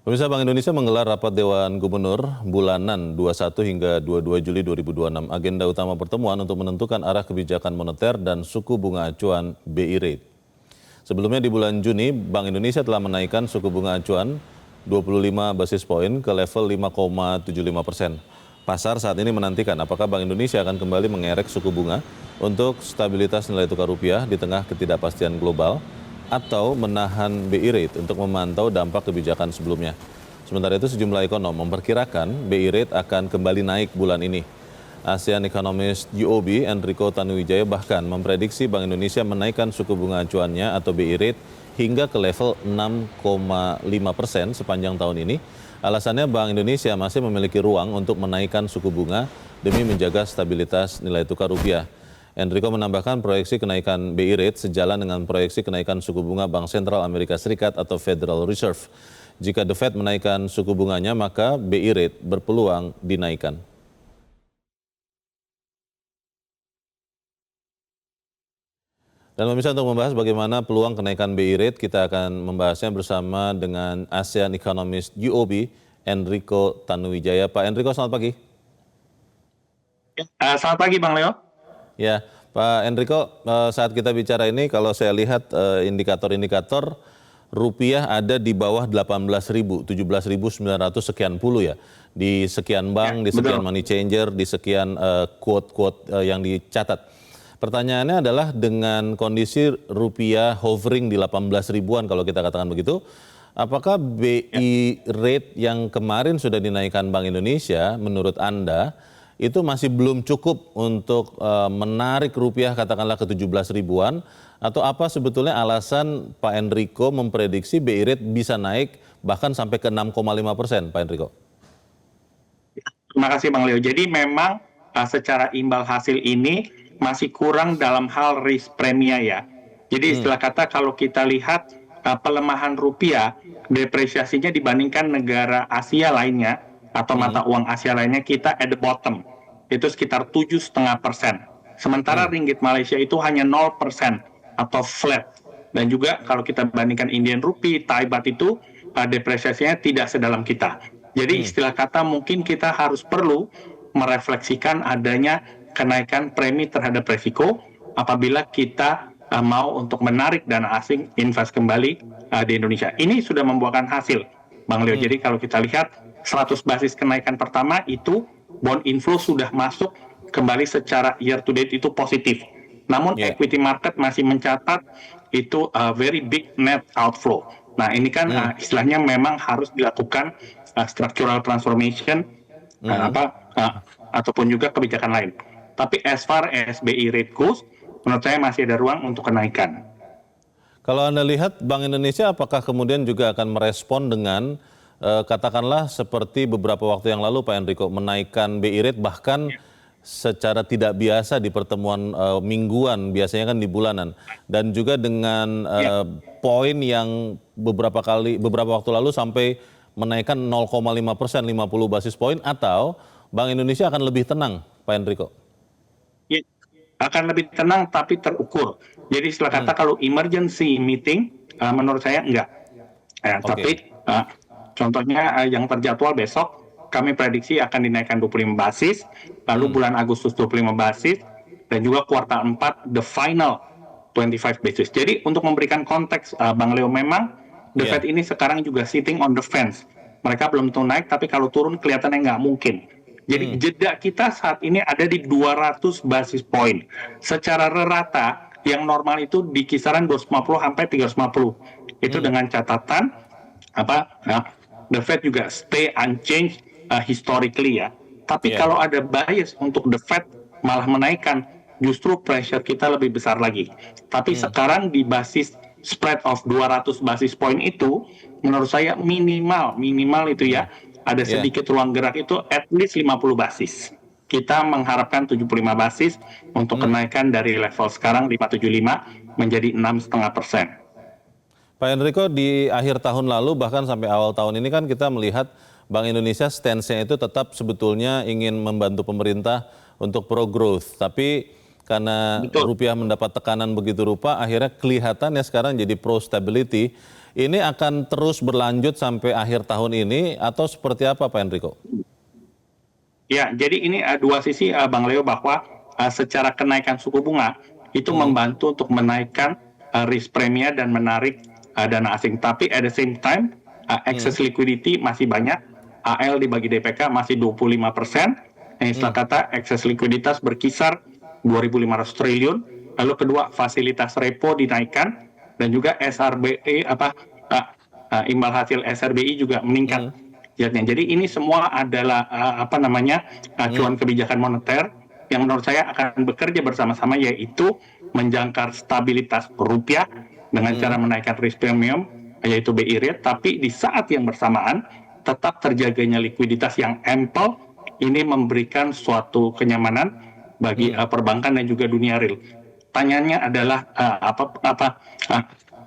Pemirsa, Bank Indonesia menggelar rapat Dewan Gubernur bulanan 21 hingga 22 Juli 2026. Agenda utama pertemuan untuk menentukan arah kebijakan moneter dan suku bunga acuan BI Rate. Sebelumnya di bulan Juni, Bank Indonesia telah menaikkan suku bunga acuan 25 basis poin ke level 5,75%. Pasar saat ini menantikan apakah Bank Indonesia akan kembali mengerek suku bunga untuk stabilitas nilai tukar rupiah di tengah ketidakpastian global, atau menahan BI Rate untuk memantau dampak kebijakan sebelumnya. Sementara itu sejumlah ekonom memperkirakan BI Rate akan kembali naik bulan ini. ASEAN Economist UOB Enrico Tanuwijaya bahkan memprediksi Bank Indonesia menaikkan suku bunga acuannya atau BI Rate hingga ke level 6,5% sepanjang tahun ini. Alasannya Bank Indonesia masih memiliki ruang untuk menaikkan suku bunga demi menjaga stabilitas nilai tukar rupiah. Enrico menambahkan proyeksi kenaikan BI Rate sejalan dengan proyeksi kenaikan suku bunga Bank Sentral Amerika Serikat atau Federal Reserve. Jika The Fed menaikkan suku bunganya, maka BI Rate berpeluang dinaikkan. Dan pemirsa, untuk membahas bagaimana peluang kenaikan BI Rate, kita akan membahasnya bersama dengan ASEAN Economist UOB Enrico Tanuwijaya. Pak Enrico, selamat pagi. Selamat pagi Bang Leo. Ya, Pak Enrico, saat kita bicara ini kalau saya lihat indikator-indikator rupiah ada di bawah 18.000, 17.900 sekian puluh ya. Di sekian bank, di sekian money changer, di sekian quote-quote yang dicatat. Pertanyaannya adalah dengan kondisi rupiah hovering di 18 ribuan kalau kita katakan begitu, apakah BI rate yang kemarin sudah dinaikkan Bank Indonesia menurut Anda itu masih belum cukup untuk menarik rupiah katakanlah ke 17 ribuan, atau apa sebetulnya alasan Pak Enrico memprediksi BI rate bisa naik bahkan sampai ke 6,5%, Pak Enrico? Terima kasih Bang Leo. Jadi memang secara imbal hasil ini masih kurang dalam hal risk premia ya. Jadi istilah kata kalau kita lihat pelemahan rupiah, depresiasinya dibandingkan negara Asia lainnya, atau mata uang Asia lainnya, kita at the bottom, itu sekitar 7,5%. Sementara ringgit Malaysia itu hanya 0% atau flat. Dan juga kalau kita bandingkan Indian Rupee, Thai Baht itu depresiasinya tidak sedalam kita. Jadi istilah kata mungkin kita harus perlu merefleksikan adanya kenaikan premi terhadap resiko apabila kita mau untuk menarik dana asing invest kembali di Indonesia. Ini sudah membuahkan hasil, Bang Leo. Jadi kalau kita lihat 100 basis kenaikan pertama itu bond inflow sudah masuk kembali secara year to date itu positif. Namun equity market masih mencatat itu very big net outflow. Nah ini kan istilahnya memang harus dilakukan structural transformation ataupun juga kebijakan lain. Tapi as far as BI rate goes, menurut saya masih ada ruang untuk kenaikan. Kalau Anda lihat Bank Indonesia apakah kemudian juga akan merespon dengan katakanlah seperti beberapa waktu yang lalu Pak Enrico menaikkan BI rate bahkan secara tidak biasa di pertemuan mingguan, biasanya kan di bulanan, dan juga dengan poin yang beberapa waktu lalu sampai menaikkan 0,5%, 50 basis poin, atau Bank Indonesia akan lebih tenang, Pak Enrico? Ya, akan lebih tenang tapi terukur. Jadi istilah kata kalau emergency meeting, menurut saya enggak. Tapi contohnya yang terjadwal besok, kami prediksi akan dinaikkan 25 basis, lalu bulan Agustus 25 basis, dan juga kuartal 4 the final 25 basis. Jadi untuk memberikan konteks, Bang Leo, memang The Fed ini sekarang juga sitting on the fence. Mereka belum tentu naik, tapi kalau turun kelihatannya nggak mungkin. Jadi jeda kita saat ini ada di 200 basis point. Secara rata yang normal itu di kisaran 250 sampai 350. Itu dengan catatan The Fed juga stay unchanged historically ya. Tapi kalau ada bias untuk The Fed malah menaikkan, justru pressure kita lebih besar lagi. Tapi sekarang di basis spread of 200 basis point itu menurut saya minimal itu ya. Ada sedikit ruang gerak itu at least 50 basis. Kita mengharapkan 75 basis untuk kenaikan dari level sekarang 575 menjadi 6,5%. Pak Enrico, di akhir tahun lalu bahkan sampai awal tahun ini kan kita melihat Bank Indonesia stance-nya itu tetap sebetulnya ingin membantu pemerintah untuk pro-growth. Tapi karena rupiah mendapat tekanan begitu rupa, akhirnya kelihatannya sekarang jadi pro-stability. Ini akan terus berlanjut sampai akhir tahun ini atau seperti apa Pak Enrico? Ya, jadi ini dua sisi Bang Leo, bahwa secara kenaikan suku bunga itu membantu untuk menaikkan risk premia dan menarik dana asing. Tapi at the same time, excess liquidity masih banyak. AL dibagi DPK masih 25%. Istilah kata excess likuiditas berkisar 2.500 triliun. Lalu kedua, fasilitas repo dinaikkan dan juga SRBI imbal hasil SRBI juga meningkat. Jadi ini semua adalah acuan kebijakan moneter yang menurut saya akan bekerja bersama-sama, yaitu menjangkar stabilitas rupiah dengan cara menaikkan risk premium, yaitu BI rate, tapi di saat yang bersamaan tetap terjaganya likuiditas yang ample. Ini memberikan suatu kenyamanan bagi perbankan dan juga dunia real. Tanyanya adalah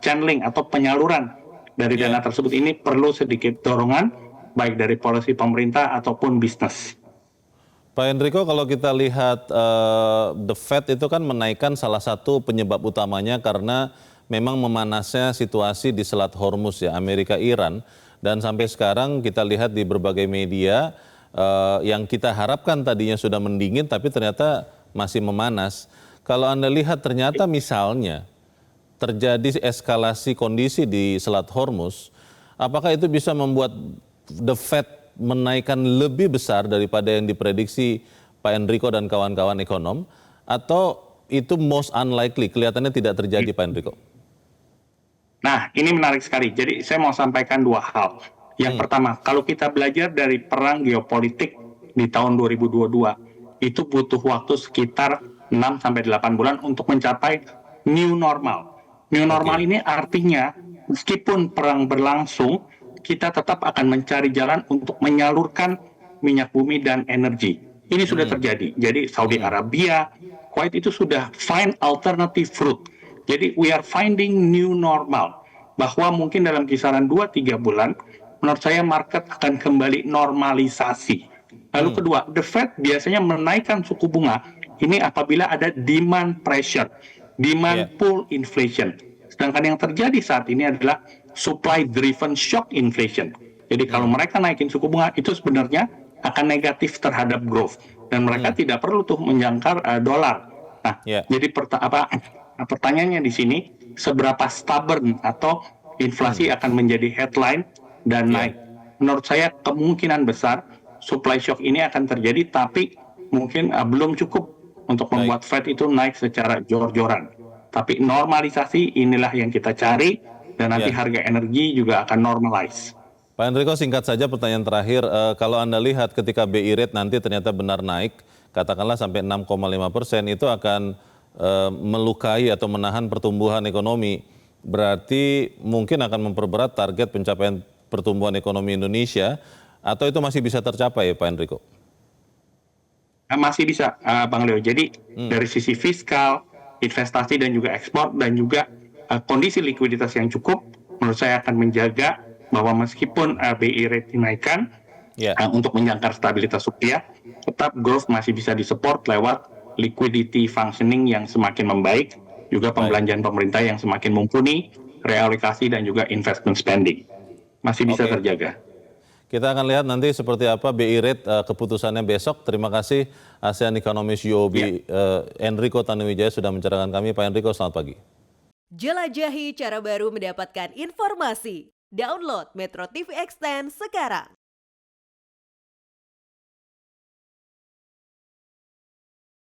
channeling atau penyaluran dari dana tersebut ini perlu sedikit dorongan, baik dari polisi pemerintah ataupun bisnis. Pak Enrico, kalau kita lihat The Fed itu kan menaikkan salah satu penyebab utamanya karena memang memanasnya situasi di Selat Hormuz ya, Amerika-Iran. Dan sampai sekarang kita lihat di berbagai media yang kita harapkan tadinya sudah mendingin tapi ternyata masih memanas. Kalau Anda lihat ternyata misalnya terjadi eskalasi kondisi di Selat Hormuz, apakah itu bisa membuat The Fed menaikkan lebih besar daripada yang diprediksi Pak Enrico dan kawan-kawan ekonom, atau itu most unlikely, kelihatannya tidak terjadi Pak Enrico? Nah, ini menarik sekali. Jadi saya mau sampaikan dua hal. Yang pertama, kalau kita belajar dari perang geopolitik di tahun 2022, itu butuh waktu sekitar 6-8 bulan untuk mencapai new normal. New normal ini artinya meskipun perang berlangsung, kita tetap akan mencari jalan untuk menyalurkan minyak bumi dan energi. Ini sudah terjadi. Jadi Saudi Arabia, Kuwait itu sudah find alternative route. Jadi we are finding new normal. Bahwa mungkin dalam kisaran 2-3 bulan, menurut saya market akan kembali normalisasi. Lalu kedua, The Fed biasanya menaikkan suku bunga ini apabila ada demand pressure, demand pull inflation. Sedangkan yang terjadi saat ini adalah supply driven shock inflation. Jadi kalau mereka naikin suku bunga itu sebenarnya akan negatif terhadap growth dan mereka tidak perlu tuh menjangkar dolar. Nah, jadi pertanyaannya di sini, seberapa stubborn atau inflasi akan menjadi headline dan naik. Menurut saya kemungkinan besar supply shock ini akan terjadi, tapi mungkin belum cukup untuk membuat Fed itu naik secara jor-joran. Tapi normalisasi inilah yang kita cari, dan nanti harga energi juga akan normalize. Pak Enrico, singkat saja pertanyaan terakhir, kalau Anda lihat ketika BI rate nanti ternyata benar naik, katakanlah sampai 6,5%, itu akan melukai atau menahan pertumbuhan ekonomi. Berarti mungkin akan memperberat target pencapaian pertumbuhan ekonomi Indonesia, atau itu masih bisa tercapai Pak Enrico? Masih bisa Bang Leo. Jadi dari sisi fiskal, investasi dan juga ekspor, dan juga kondisi likuiditas yang cukup, menurut saya akan menjaga bahwa meskipun BI rate dinaikkan untuk menjangkar stabilitas rupiah, tetap growth masih bisa disupport lewat liquidity functioning yang semakin membaik, juga pembelanjaan pemerintah yang semakin mumpuni, realokasi dan juga investment spending masih bisa terjaga. Kita akan lihat nanti seperti apa BI rate keputusannya besok. Terima kasih ASEAN Economist UOB Enrico Tanuwijaya sudah mencerahkan kami. Pak Enrico, selamat pagi. Jelajahi cara baru mendapatkan informasi. Download Metro TV Extend sekarang.